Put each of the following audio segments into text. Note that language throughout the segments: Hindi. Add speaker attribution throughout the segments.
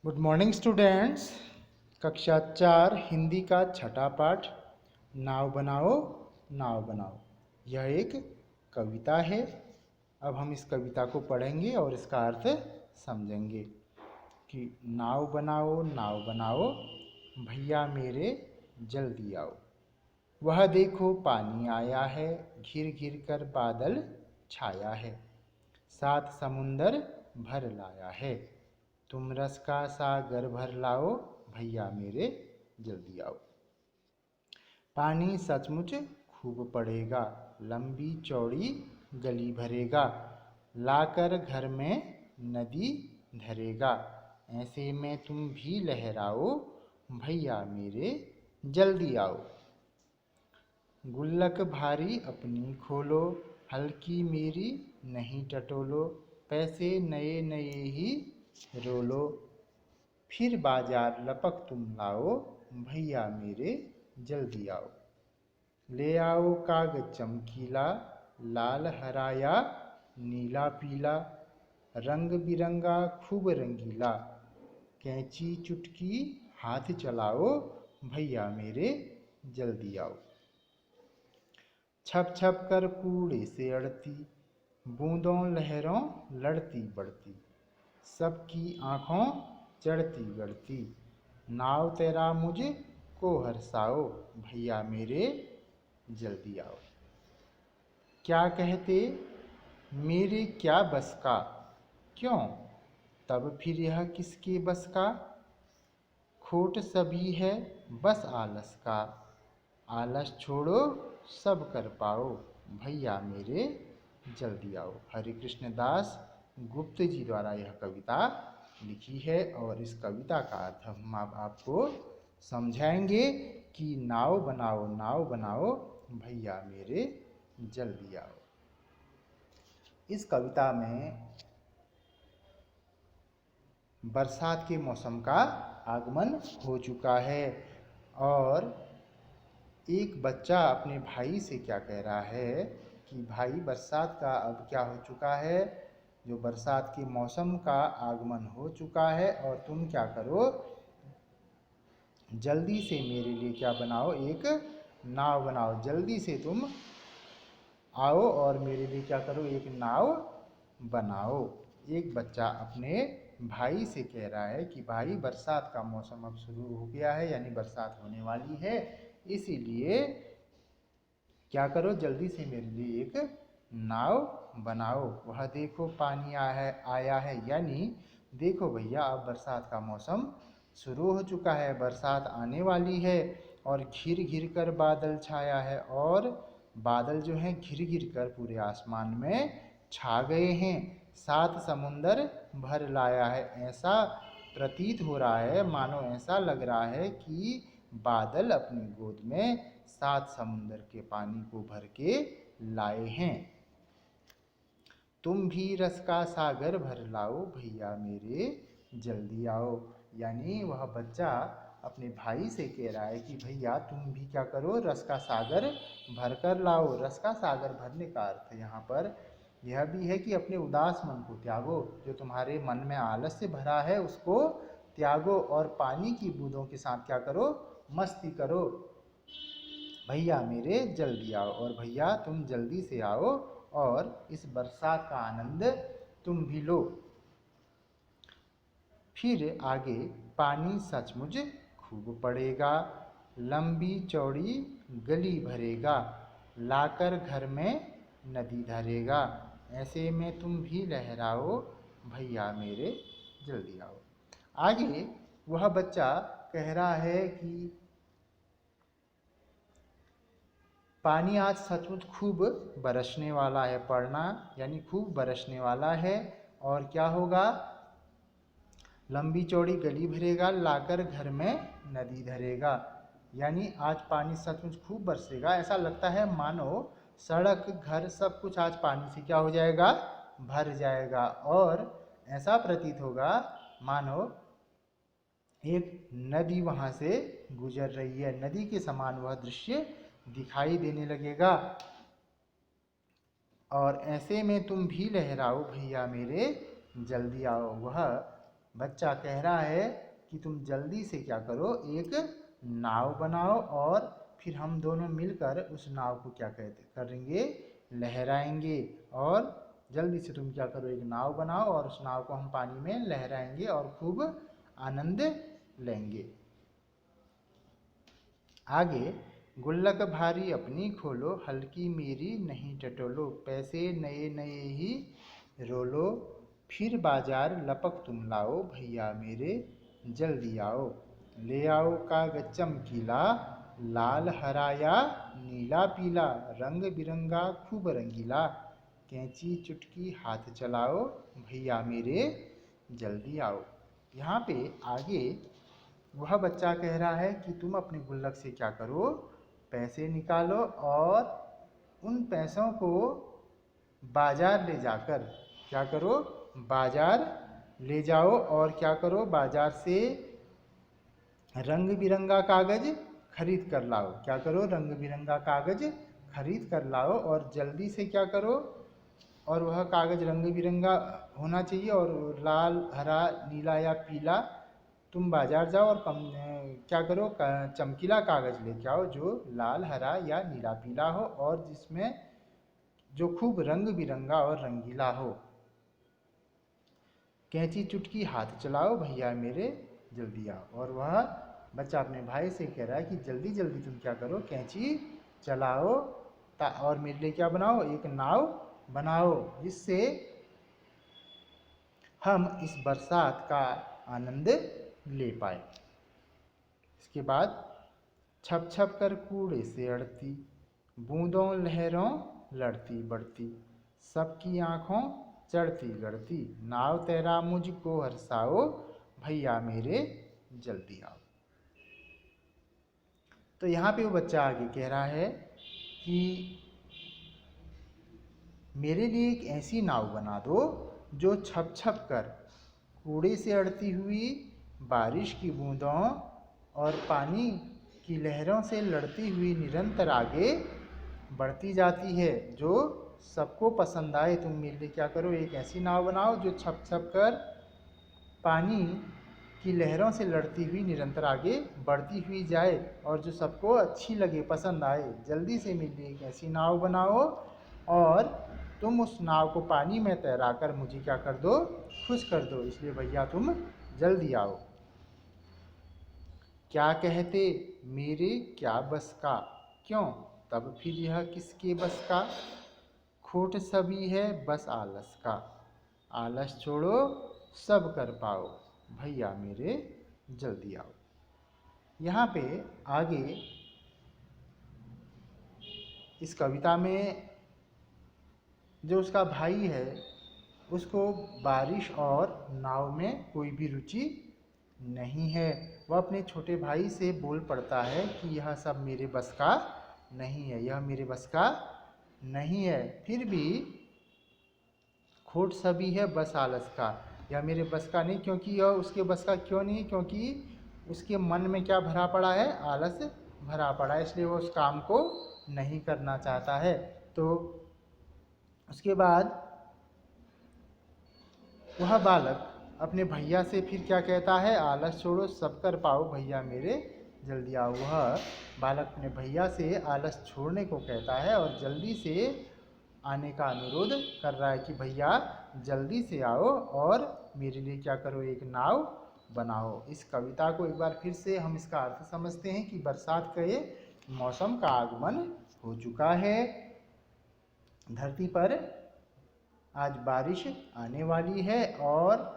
Speaker 1: Good morning students. कक्षा 4 हिंदी का छठा पाठ नाव बनाओ नाव बनाओ। यह एक कविता है। अब हम इस कविता को पढ़ेंगे और इसका अर्थ समझेंगे कि नाव बनाओ भैया मेरे जल्दी आओ। वह देखो पानी आया है, घिर घिर कर बादल छाया है, सात समुंदर भर लाया है। तुम रस का सागर भर लाओ भैया मेरे जल्दी आओ। पानी सचमुच खूब पड़ेगा, लंबी चौड़ी गली भरेगा, लाकर घर में नदी धरेगा। ऐसे में तुम भी लहराओ भैया मेरे जल्दी आओ। गुल्लक भारी अपनी खोलो, हल्की मेरी नहीं टटोलो, पैसे नए नए ही रोलो। फिर बाजार लपक तुम लाओ भैया मेरे जल्दी आओ। ले आओ कागज चमकीला, लाल हरा या नीला पीला, रंग बिरंगा खूब रंगीला। कैंची चुटकी हाथ चलाओ भैया मेरे जल्दी आओ। छप छप कर कूड़े से अड़ती, बूंदों लहरों लड़ती बढ़ती, सबकी आँखों चढ़ती गढ़ती। नाव तेरा मुझे को हरसाओ भैया मेरे जल्दी आओ। क्या कहते मेरे क्या बस का, क्यों तब फिर यह किसके बस का। खोट सभी है बस आलस का, आलस छोड़ो सब कर पाओ भैया मेरे जल्दी आओ। हरे कृष्ण दास गुप्त जी द्वारा यह कविता लिखी है और इस कविता का अर्थ हम आपको समझाएंगे कि नाव बनाओ भैया मेरे जल्दी आओ। इस कविता में बरसात के मौसम का आगमन हो चुका है और एक बच्चा अपने भाई से क्या कह रहा है कि भाई बरसात का अब क्या हो चुका है, जो बरसात के मौसम का आगमन हो चुका है और तुम क्या करो जल्दी से मेरे लिए क्या बनाओ, एक नाव बनाओ। जल्दी से तुम आओ और मेरे लिए क्या करो, एक नाव बनाओ। एक बच्चा अपने भाई से कह रहा है कि भाई बरसात का मौसम अब शुरू हो गया है, यानी बरसात होने वाली है, इसीलिए क्या करो जल्दी से मेरे लिए एक नाव बनाओ। वह देखो पानी आया है, यानी देखो भैया अब बरसात का मौसम शुरू हो चुका है, बरसात आने वाली है और घिर घिर कर बादल छाया है और बादल जो हैं घिर घिर कर पूरे आसमान में छा गए हैं। सात समुंदर भर लाया है, ऐसा प्रतीत हो रहा है, मानो ऐसा लग रहा है कि बादल अपनी गोद में सात समुंदर के पानी को भर के लाए हैं। तुम भी रस का सागर भर लाओ भैया मेरे जल्दी आओ। यानी वह बच्चा अपने भाई से कह रहा है कि भैया तुम भी क्या करो, रस का सागर भर कर लाओ। रस का सागर भरने का अर्थ यहाँ पर यह भी है कि अपने उदास मन को त्यागो, जो तुम्हारे मन में आलस्य भरा है उसको त्यागो और पानी की बूंदों के साथ क्या करो, मस्ती करो। भैया मेरे जल्दी आओ, और भैया तुम जल्दी से आओ और इस बरसात का आनंद तुम भी लो। फिर आगे पानी सचमुच खूब पड़ेगा, लंबी चौड़ी गली भरेगा, लाकर घर में नदी धरेगा। ऐसे में तुम भी लहराओ भैया मेरे जल्दी आओ। आगे वह बच्चा कह रहा है कि पानी आज सचमुच खूब बरसने वाला है, पड़ना यानी खूब बरसने वाला है और क्या होगा, लंबी चौड़ी गली भरेगा, लाकर घर में नदी धरेगा। यानी आज पानी सचमुच खूब बरसेगा, ऐसा लगता है मानो सड़क घर सब कुछ आज पानी से क्या हो जाएगा, भर जाएगा और ऐसा प्रतीत होगा मानो एक नदी वहाँ से गुजर रही है, नदी के समान वह दृश्य दिखाई देने लगेगा। और ऐसे में तुम भी लहराओ भैया मेरे जल्दी आओ। वह बच्चा कह रहा है कि तुम जल्दी से क्या करो, एक नाव बनाओ और फिर हम दोनों मिलकर उस नाव को क्या कहते करेंगे, लहराएंगे। और जल्दी से तुम क्या करो, एक नाव बनाओ और उस नाव को हम पानी में लहराएंगे और खूब आनंद लेंगे। आगे, गुल्लक भारी अपनी खोलो, हल्की मेरी नहीं टटोलो, पैसे नए नए ही रोलो, फिर बाजार लपक तुम लाओ, भैया मेरे जल्दी आओ। ले आओ कागज चमकीला, लाल हरा या नीला पीला, रंग बिरंगा खूब रंगीला, कैंची चुटकी हाथ चलाओ, भैया मेरे जल्दी आओ। यहाँ पे आगे वह बच्चा कह रहा है कि तुम अपने गुल्लक से क्या करो, पैसे निकालो और उन पैसों को बाजार ले जाकर क्या करो, बाजार ले जाओ और क्या करो, बाजार से रंग बिरंगा कागज खरीद कर लाओ। क्या करो, रंग बिरंगा कागज खरीद कर लाओ और जल्दी से क्या करो, और वह कागज रंग बिरंगा होना चाहिए और लाल हरा नीला या पीला। तुम बाजार जाओ और क्या करो, चमकीला कागज लेके आओ जो लाल हरा या नीला पीला हो और जिसमें जो खूब रंग बिरंगा और रंगीला हो। कैंची चुटकी हाथ चलाओ, भैया मेरे जल्दी आओ। और वह बच्चा अपने भाई से कह रहा है कि जल्दी जल्दी तुम क्या करो, कैंची चलाओ और मेरे लिए क्या बनाओ, एक नाव बनाओ, जिससे हम इस बरसात का आनंद ले पाए। इसके बाद, छप छप कर कूड़े से अड़ती, बूंदों लहरों लड़ती बढ़ती, सबकी आंखों चढ़ती गढ़ती, नाव तेरा मुझको हरसाओ, भैया मेरे जल्दी आओ। तो यहाँ पे वो बच्चा आगे कह रहा है कि मेरे लिए एक ऐसी नाव बना दो जो छप छप कर कूड़े से अड़ती हुई, बारिश की बूंदों और पानी की लहरों से लड़ती हुई निरंतर आगे बढ़ती जाती है, जो सबको पसंद आए। तुम मेरे लिए क्या करो, एक ऐसी नाव बनाओ जो छप छप कर पानी की लहरों से लड़ती हुई निरंतर आगे बढ़ती हुई जाए और जो सबको अच्छी लगे, पसंद आए। जल्दी से मेरे लिए एक ऐसी नाव बनाओ और तुम उस नाव को पानी में तैरा कर मुझे क्या कर दो, खुश कर दो, इसलिए भैया तुम जल्दी आओ। क्या कहते मेरे क्या बस का, क्यों तब फिर यह किसके बस का, खोट सभी है बस आलस का, आलस छोड़ो सब कर पाओ, भैया मेरे जल्दी आओ। यहाँ पे आगे इस कविता में जो उसका भाई है उसको बारिश और नाव में कोई भी रुचि नहीं है। वह अपने छोटे भाई से बोल पड़ता है कि यह सब मेरे बस का नहीं है, यह मेरे बस का नहीं है, फिर भी खोट सभी है बस आलस का, यह मेरे बस का नहीं। क्योंकि यह उसके बस का क्यों नहीं, क्योंकि उसके मन में क्या भरा पड़ा है, आलस भरा पड़ा है, इसलिए वो उस काम को नहीं करना चाहता है। तो उसके बाद वह बालक अपने भैया से फिर क्या कहता है, आलस छोड़ो सब कर पाओ, भैया मेरे जल्दी आओ। वह बालक अपने भैया से आलस छोड़ने को कहता है और जल्दी से आने का अनुरोध कर रहा है कि भैया जल्दी से आओ और मेरे लिए क्या करो, एक नाव बनाओ। इस कविता को एक बार फिर से हम इसका अर्थ समझते हैं कि बरसात के मौसम का आगमन हो चुका है, धरती पर आज बारिश आने वाली है और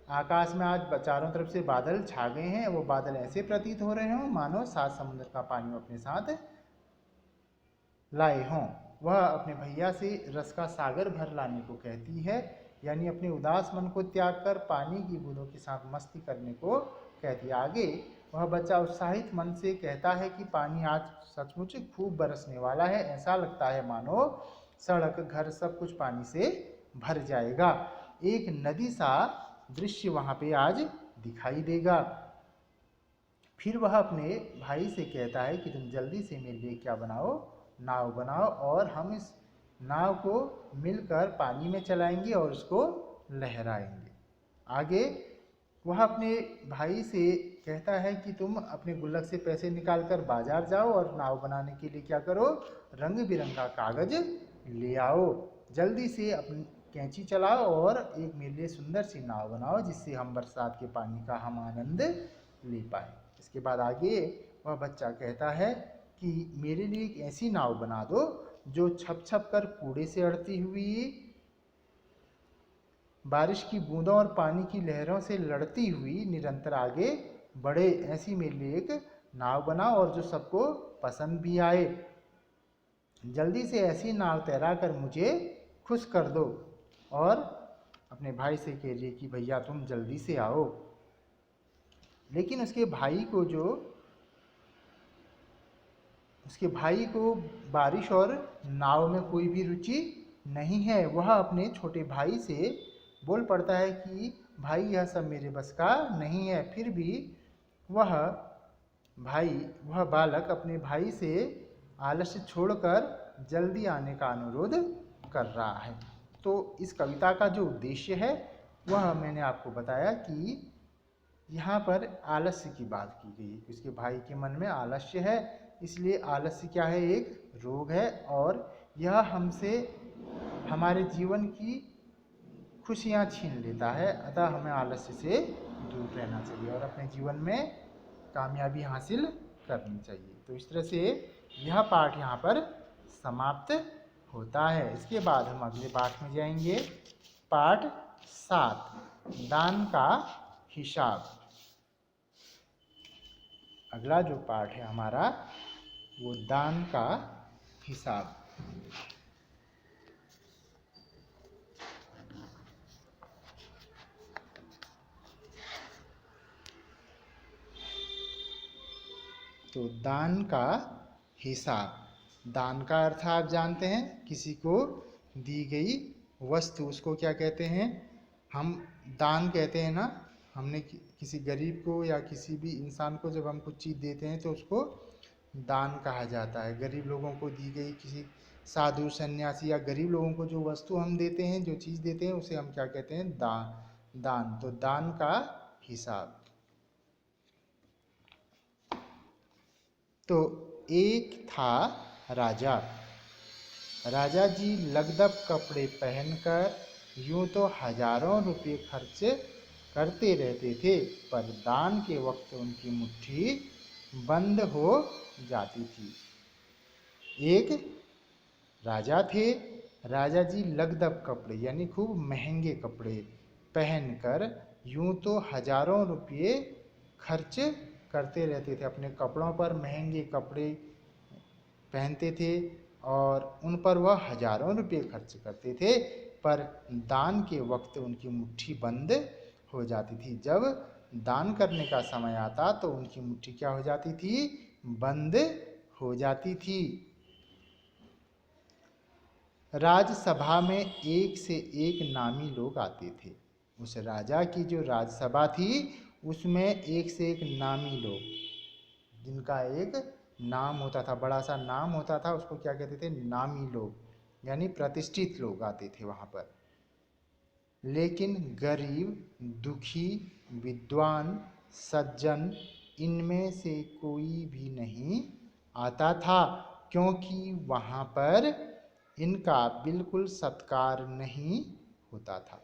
Speaker 1: आकाश में आज चारों तरफ से बादल छा गए हैं। वो बादल ऐसे प्रतीत हो रहे हों मानो 7 समुद्र का पानी अपने साथ लाए हों। वह अपने भैया से रस का सागर भर लाने को कहती है, यानी अपने उदास मन को त्याग कर पानी की बूंदों के साथ मस्ती करने को कहती है। आगे वह बच्चा उत्साहित मन से कहता है कि पानी आज सचमुच खूब बरसने वाला है, ऐसा लगता है मानो सड़क घर सब कुछ पानी से भर जाएगा, एक नदी सा दृश्य वहाँ पे आज दिखाई देगा। फिर वह अपने भाई से कहता है कि तुम जल्दी से मेरे लिए क्या बनाओ, नाव बनाओ और हम इस नाव को मिलकर पानी में चलाएंगे और उसको लहराएंगे। आगे वह अपने भाई से कहता है कि तुम अपने गुल्लक से पैसे निकाल कर बाजार जाओ और नाव बनाने के लिए क्या करो, रंग बिरंगा कागज ले आओ। जल्दी से अपनी कैंची चलाओ और एक मेरे लिए सुंदर सी नाव बनाओ जिससे हम बरसात के पानी का हम आनंद ले पाए। इसके बाद आगे वह बच्चा कहता है कि मेरे लिए एक ऐसी नाव बना दो जो छप छप कर कूड़े से अड़ती हुई, बारिश की बूंदों और पानी की लहरों से लड़ती हुई निरंतर आगे बढ़े। ऐसी मेरे लिए एक नाव बनाओ और जो सबको पसंद भी आए। जल्दी से ऐसी नाव तैरा कर मुझे खुश कर दो। और अपने भाई से कह रही कि भैया तुम जल्दी से आओ। लेकिन उसके भाई को बारिश और नाव में कोई भी रुचि नहीं है। वह अपने छोटे भाई से बोल पड़ता है कि भाई यह सब मेरे बस का नहीं है। फिर भी वह बालक अपने भाई से आलस्य छोड़कर जल्दी आने का अनुरोध कर रहा है। तो इस कविता का जो उद्देश्य है वह मैंने आपको बताया कि यहाँ पर आलस्य की बात की गई है। उसके भाई के मन में आलस्य है, इसलिए आलस्य क्या है, एक रोग है और यह हमसे हमारे जीवन की खुशियाँ छीन लेता है। अतः हमें आलस्य से दूर रहना चाहिए और अपने जीवन में कामयाबी हासिल करनी चाहिए। तो इस तरह से यह पाठ यहाँ पर समाप्त होता है। इसके बाद हम अगले पाठ में जाएंगे, पाठ 7, दान का हिसाब। अगला जो पाठ है हमारा वो दान का हिसाब। तो दान का हिसाब, दान का अर्थ आप जानते हैं, किसी को दी गई वस्तु उसको क्या कहते हैं, हम दान कहते हैं ना। हमने किसी गरीब को या किसी भी इंसान को जब हम कुछ चीज़ देते हैं तो उसको दान कहा जाता है। गरीब लोगों को दी गई, किसी साधु सन्यासी या गरीब लोगों को जो वस्तु हम देते हैं, जो चीज़ देते हैं, उसे हम क्या कहते हैं, दान। तो दान का हिसाब। तो एक था राजा। राजा जी लगदग कपड़े पहनकर यूं तो हजारों रुपये खर्च करते रहते थे, पर दान के वक्त उनकी मुट्ठी बंद हो जाती थी। एक राजा थे, राजा जी लगदग कपड़े यानी खूब महंगे कपड़े पहनकर यूं तो हजारों रुपये खर्च करते रहते थे, अपने कपड़ों पर महंगे कपड़े पहनते थे और उन पर वह हजारों रुपये खर्च करते थे, पर दान के वक्त उनकी मुट्ठी बंद हो जाती थी। जब दान करने का समय आता तो उनकी मुट्ठी क्या हो जाती थी, बंद हो जाती थी। राजसभा में एक से एक नामी लोग आते थे। उस राजा की जो राजसभा थी उसमें एक से एक नामी लोग, जिनका एक नाम होता था, बड़ा सा नाम होता था, उसको क्या कहते थे, नामी लोग, यानी प्रतिष्ठित लोग आते थे वहाँ पर। लेकिन गरीब, दुखी, विद्वान, सज्जन, इनमें से कोई भी नहीं आता था, क्योंकि वहाँ पर इनका बिल्कुल सत्कार नहीं होता था।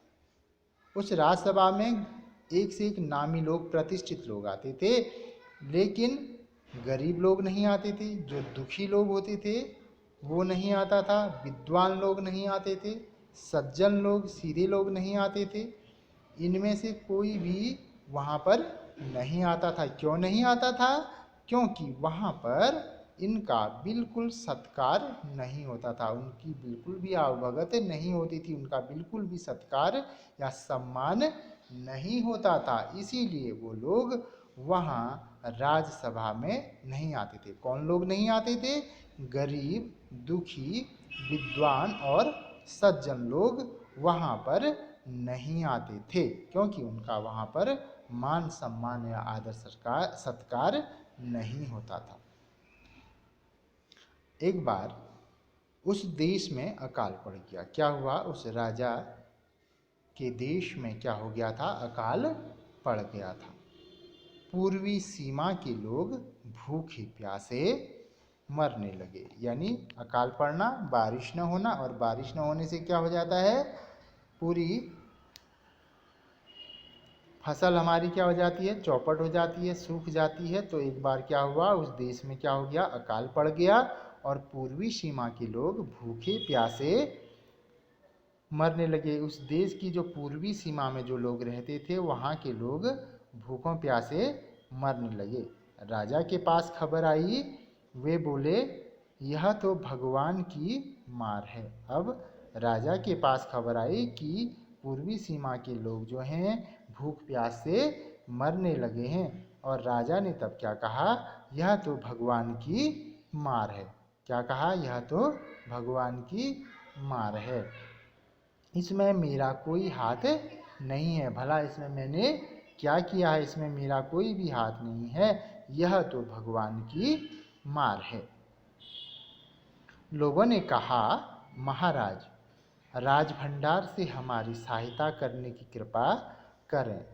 Speaker 1: उस राजसभा में एक से एक नामी लोग, प्रतिष्ठित लोग आते थे, लेकिन गरीब लोग नहीं आते थे। जो दुखी लोग होते थे वो नहीं आता था, विद्वान लोग नहीं आते थे, सज्जन लोग, सीधे लोग नहीं आते थे। इनमें से कोई भी वहाँ पर नहीं आता था। क्यों नहीं आता था? क्योंकि वहाँ पर इनका बिल्कुल सत्कार नहीं होता था, उनकी बिल्कुल भी आवभगत नहीं होती थी, उनका बिल्कुल भी सत्कार या सम्मान नहीं होता था। इसीलिए वो लोग वहाँ राजसभा में नहीं आते थे। कौन लोग नहीं आते थे? गरीब, दुखी, विद्वान और सज्जन लोग वहाँ पर नहीं आते थे, क्योंकि उनका वहाँ पर मान सम्मान या आदर सत्कार नहीं होता था। एक बार उस देश में अकाल पड़ गया। क्या हुआ? उस राजा के देश में क्या हो गया था? अकाल पड़ गया था। पूर्वी सीमा के लोग भूखे प्यासे मरने लगे। यानी अकाल पड़ना, बारिश न होना, और बारिश न होने से क्या हो जाता है, पूरी फसल हमारी क्या हो जाती है, चौपट हो जाती है, सूख जाती है। तो एक बार क्या हुआ, उस देश में क्या हो गया, अकाल पड़ गया और पूर्वी सीमा के लोग भूखे प्यासे मरने लगे। उस देश की जो पूर्वी सीमा में जो लोग रहते थे, वहाँ के लोग भूखों प्यासे मरने लगे। राजा के पास खबर आई, वे बोले यह तो भगवान की मार है। अब राजा के पास खबर आई कि पूर्वी सीमा के लोग जो हैं भूख प्यास से मरने लगे हैं, और राजा ने तब क्या कहा, यह तो भगवान की मार है। क्या कहा, यह तो भगवान की मार है, इसमें मेरा कोई हाथ नहीं है। भला इसमें मैंने क्या किया है, इसमें मेरा कोई भी हाथ नहीं है, यह तो भगवान की मार है। लोगों ने कहा, महाराज राज भंडार से हमारी सहायता करने की कृपा करें।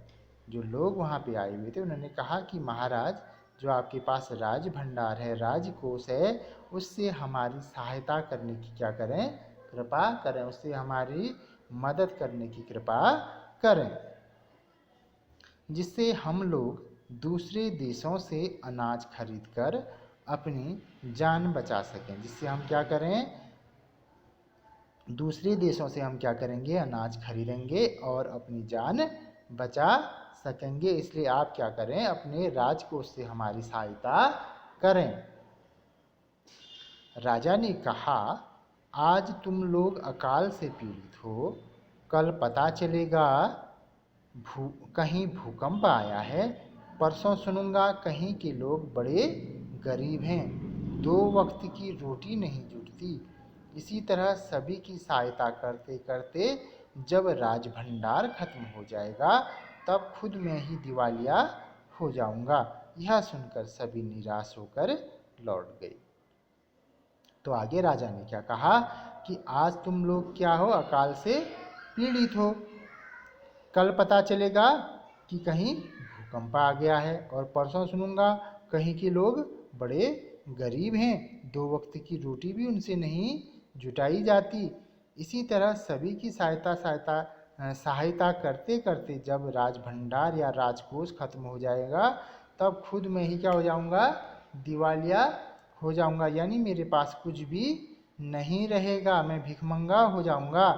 Speaker 1: जो लोग वहाँ पे आए हुए थे उन्होंने कहा कि महाराज, जो आपके पास राज भंडार है, राजकोष है, उससे हमारी सहायता करने की क्या करें, कृपा करें, उससे हमारी मदद करने की कृपा करें, जिससे हम लोग दूसरे देशों से अनाज खरीदकर अपनी जान बचा सकें। जिससे हम क्या करें, दूसरे देशों से हम क्या करेंगे, अनाज खरीदेंगे और अपनी जान बचा सकेंगे। इसलिए आप क्या करें, अपने राजकोष से हमारी सहायता करें। राजा ने कहा, आज तुम लोग अकाल से पीड़ित हो, कल पता चलेगा कहीं भूकंप आया है, परसों सुनूंगा कहीं के लोग बड़े गरीब हैं, 2 वक्त की रोटी नहीं जुटती। इसी तरह सभी की सहायता करते करते जब राज भंडार खत्म हो जाएगा, तब खुद मैं ही दिवालिया हो जाऊंगा। यह सुनकर सभी निराश होकर लौट गए। तो आगे राजा ने क्या कहा कि आज तुम लोग क्या हो, अकाल से पीड़ित हो, कल पता चलेगा कि कहीं भूकंप आ गया है, और परसों सुनूंगा कहीं के लोग बड़े गरीब हैं, 2 वक्त की रोटी भी उनसे नहीं जुटाई जाती। इसी तरह सभी की सहायता करते करते जब राज भंडार या राजकोष खत्म हो जाएगा, तब खुद मैं ही क्या हो जाऊंगा, दिवालिया हो जाऊंगा। यानी मेरे पास कुछ भी नहीं रहेगा, मैं भिखमंगा हो जाऊंगा।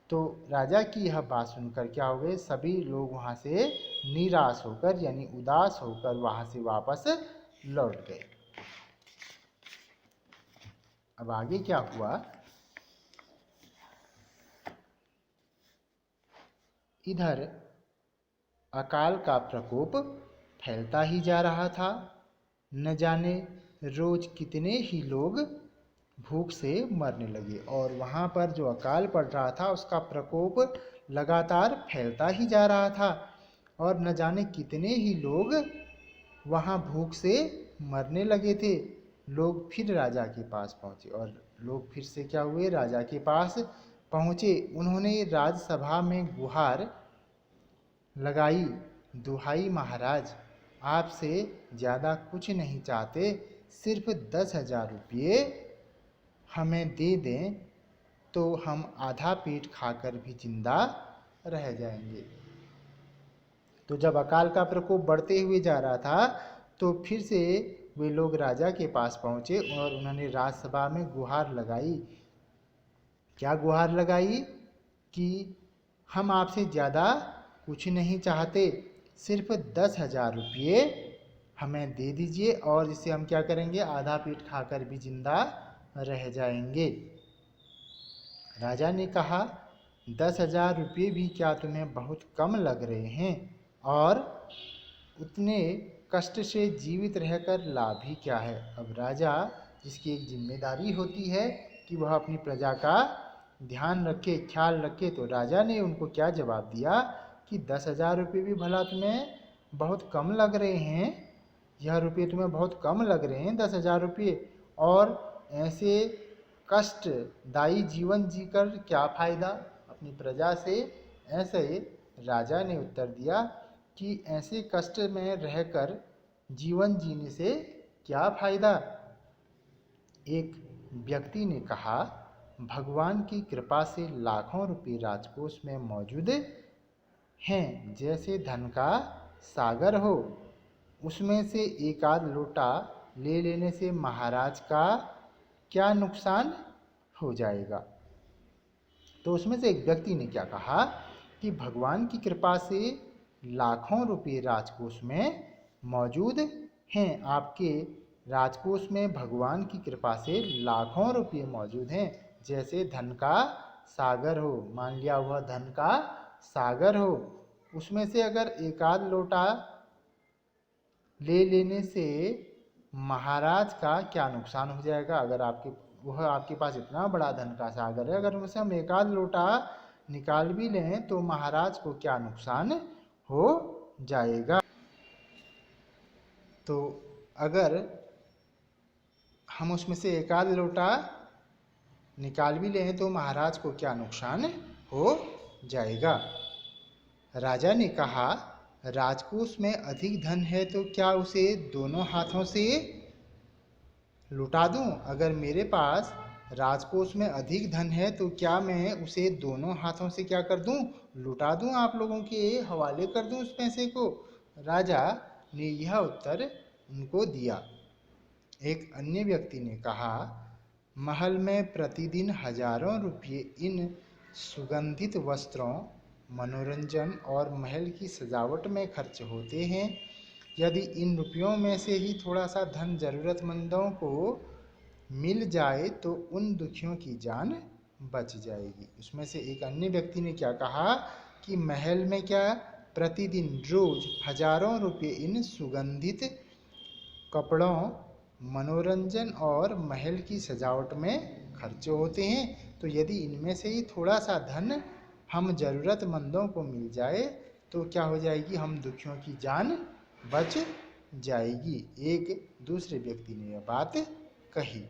Speaker 1: तो राजा की यह बात सुनकर क्या हो गए, सभी लोग वहाँ से निराश होकर यानी उदास होकर वहाँ से वापस लौट गए। अब आगे क्या हुआ, इधर अकाल का प्रकोप फैलता ही जा रहा था। न जाने रोज कितने ही लोग भूख से मरने लगे, और वहाँ पर जो अकाल पड़ रहा था उसका प्रकोप लगातार फैलता ही जा रहा था, और न जाने कितने ही लोग वहाँ भूख से मरने लगे थे। लोग फिर राजा के पास पहुँचे, और लोग फिर से क्या हुए, राजा के पास पहुँचे। उन्होंने राजसभा में गुहार लगाई, दुहाई महाराज, आपसे ज़्यादा कुछ नहीं चाहते, सिर्फ 10,000 रुपये हमें दे दें तो हम आधा पेट खाकर भी जिंदा रह जाएंगे। तो जब अकाल का प्रकोप बढ़ते हुए जा रहा था, तो फिर से वे लोग राजा के पास पहुँचे और उन्होंने राजसभा में गुहार लगाई। क्या गुहार लगाई कि हम आपसे ज़्यादा कुछ नहीं चाहते, सिर्फ 10,000 रुपये हमें दे दीजिए, और इससे हम क्या करेंगे, आधा पेट खाकर भी जिंदा रह जाएंगे। राजा ने कहा, 10,000 रुपये भी क्या तुम्हें बहुत कम लग रहे हैं, और उतने कष्ट से जीवित रहकर लाभ ही क्या है। अब राजा, जिसकी एक जिम्मेदारी होती है कि वह अपनी प्रजा का ध्यान रखे, ख्याल रखे, तो राजा ने उनको क्या जवाब दिया कि 10,000 रुपये भी भला तुम्हें बहुत कम लग रहे हैं, यह रुपये तुम्हें बहुत कम लग रहे हैं 10,000 रुपये, और ऐसे कष्टदायी जीवन जीकर क्या फ़ायदा अपनी प्रजा से। ऐसे राजा ने उत्तर दिया कि ऐसे कष्ट में रहकर जीवन जीने से क्या फायदा। एक व्यक्ति ने कहा, भगवान की कृपा से लाखों रुपए राजकोष में मौजूद हैं, जैसे धन का सागर हो। उसमें से एक आध लोटा ले लेने से महाराज का क्या नुकसान हो जाएगा। तो उसमें से एक व्यक्ति ने क्या कहा कि भगवान की कृपा से लाखों रुपए राजकोष में मौजूद हैं। आपके राजकोष में भगवान की कृपा से लाखों रुपये मौजूद हैं, जैसे धन का सागर हो। मान लिया वह धन का सागर हो, उसमें से अगर एक आध लोटा ले लेने से महाराज का क्या नुकसान हो जाएगा। अगर आपके पास इतना बड़ा धन का सागर है, अगर उनसे हम एक आध लोटा निकाल भी लें तो महाराज को क्या नुकसान हो जाएगा। तो अगर हम उसमें से एक आध लोटा निकाल भी लें तो महाराज को क्या नुकसान हो जाएगा। राजा ने कहा, राजकोष में अधिक धन है तो क्या उसे दोनों हाथों से लुटा दूं। अगर मेरे पास राजकोष में अधिक धन है तो क्या मैं उसे दोनों हाथों से क्या कर दूं, लुटा दूं, आप लोगों के हवाले कर दूं उस पैसे को। राजा ने यह उत्तर उनको दिया। एक अन्य व्यक्ति ने कहा, महल में प्रतिदिन हजारों रुपये इन सुगंधित वस्त्रों, मनोरंजन और महल की सजावट में खर्च होते हैं। यदि इन रुपयों में से ही थोड़ा सा धन जरूरतमंदों को मिल जाए तो उन दुखियों की जान बच जाएगी। उसमें से एक अन्य व्यक्ति ने क्या कहा कि महल में क्या प्रतिदिन रोज हजारों रुपये इन सुगंधित कपड़ों, मनोरंजन और महल की सजावट में खर्च होते हैं। तो यदि इनमें से ही थोड़ा सा धन हम ज़रूरतमंदों को मिल जाए तो क्या हो जाएगी, हम दुखियों की जान बच जाएगी। एक दूसरे व्यक्ति ने यह बात कही।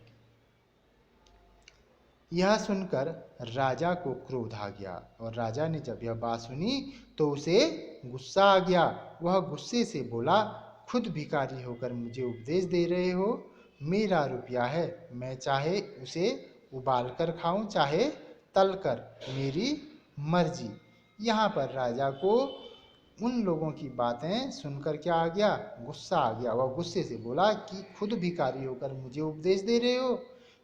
Speaker 1: यह सुनकर राजा को क्रोध आ गया और राजा ने जब यह बात सुनी तो उसे गुस्सा आ गया। वह गुस्से से बोला, खुद भिखारी होकर मुझे उपदेश दे रहे हो। मेरा रुपया है, मैं चाहे उसे उबाल कर खाऊं चाहे तल कर, मेरी मर्जी। यहाँ पर राजा को उन लोगों की बातें सुनकर क्या आ गया, गुस्सा आ गया। वह गुस्से से बोला कि खुद भिखारी होकर मुझे उपदेश दे रहे हो।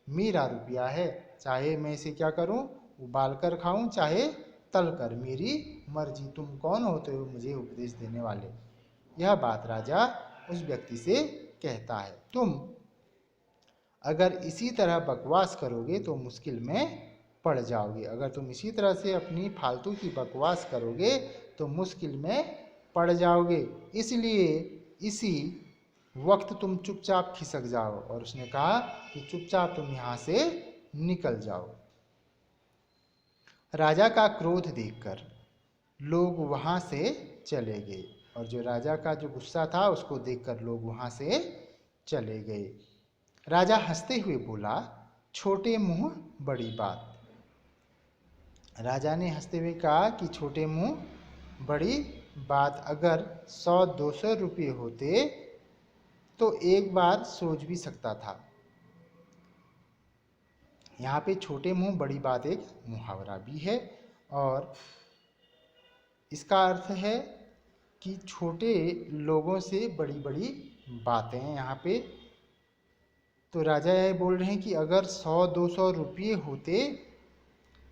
Speaker 1: मेरा रुपया है, चाहे मैं इसे क्या करूं, उबाल कर खाऊं चाहे तल कर, मेरी मर्जी। तुम कौन होते हो मुझे उपदेश देने वाले। यह बात राजा उस व्यक्ति से कहता है। तुम अगर इसी तरह बकवास करोगे तो मुश्किल में पड़ जाओगे। अगर तुम इसी तरह से अपनी फालतू की बकवास करोगे तो मुश्किल में पड़ जाओगे। इसलिए इसी वक्त तुम चुपचाप खिसक जाओ। और उसने कहा कि चुपचाप तुम यहाँ से निकल जाओ। राजा का क्रोध देखकर लोग वहाँ से चले गए और जो राजा का जो गुस्सा था उसको देखकर लोग वहाँ से चले गए। राजा हंसते हुए बोला, छोटे मुंह बड़ी बात। राजा ने हंसते हुए कहा कि छोटे मुंह बड़ी बात। अगर 100-200 रुपये होते तो एक बार सोच भी सकता था। यहाँ पे छोटे मुंह बड़ी बात एक मुहावरा भी है और इसका अर्थ है कि छोटे लोगों से बड़ी बड़ी बातें हैं यहाँ पे। तो राजा यह बोल रहे हैं कि अगर 100-200 रुपये होते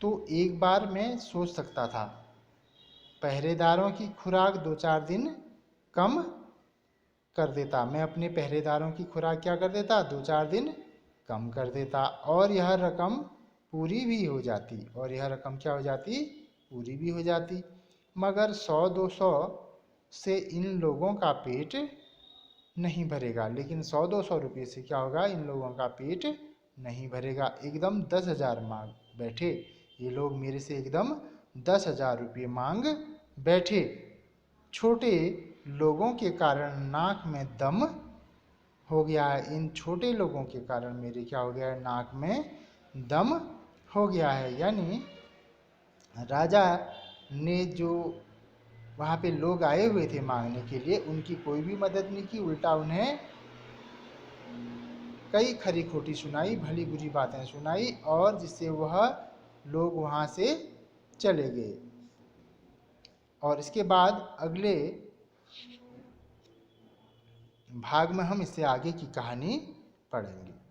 Speaker 1: तो एक बार मैं सोच सकता था। पहरेदारों की खुराक 2-4 दिन कम कर देता। मैं अपने पहरेदारों की खुराक क्या कर देता, 2-4 दिन कम कर देता और यह रकम पूरी भी हो जाती। और यह रकम क्या हो जाती, पूरी भी हो जाती। मगर 100-200 से इन लोगों का पेट नहीं भरेगा। लेकिन 100-200 रुपये से क्या होगा, इन लोगों का पेट नहीं भरेगा। एकदम 10,000 मांग बैठे ये लोग मेरे से, एकदम 10,000 रुपये मांग बैठे। छोटे लोगों के कारण नाक में दम हो गया है। इन छोटे लोगों के कारण मेरे क्या हो गया है, नाक में दम हो गया है। यानी राजा ने जो वहाँ पे लोग आए हुए थे मांगने के लिए, उनकी कोई भी मदद नहीं की, उल्टा उन्हें कई खरी खोटी सुनाई, भली बुरी बातें सुनाई, और जिससे वह लोग वहाँ से चले गए। और इसके बाद अगले भाग में हम इससे आगे की कहानी पढ़ेंगे।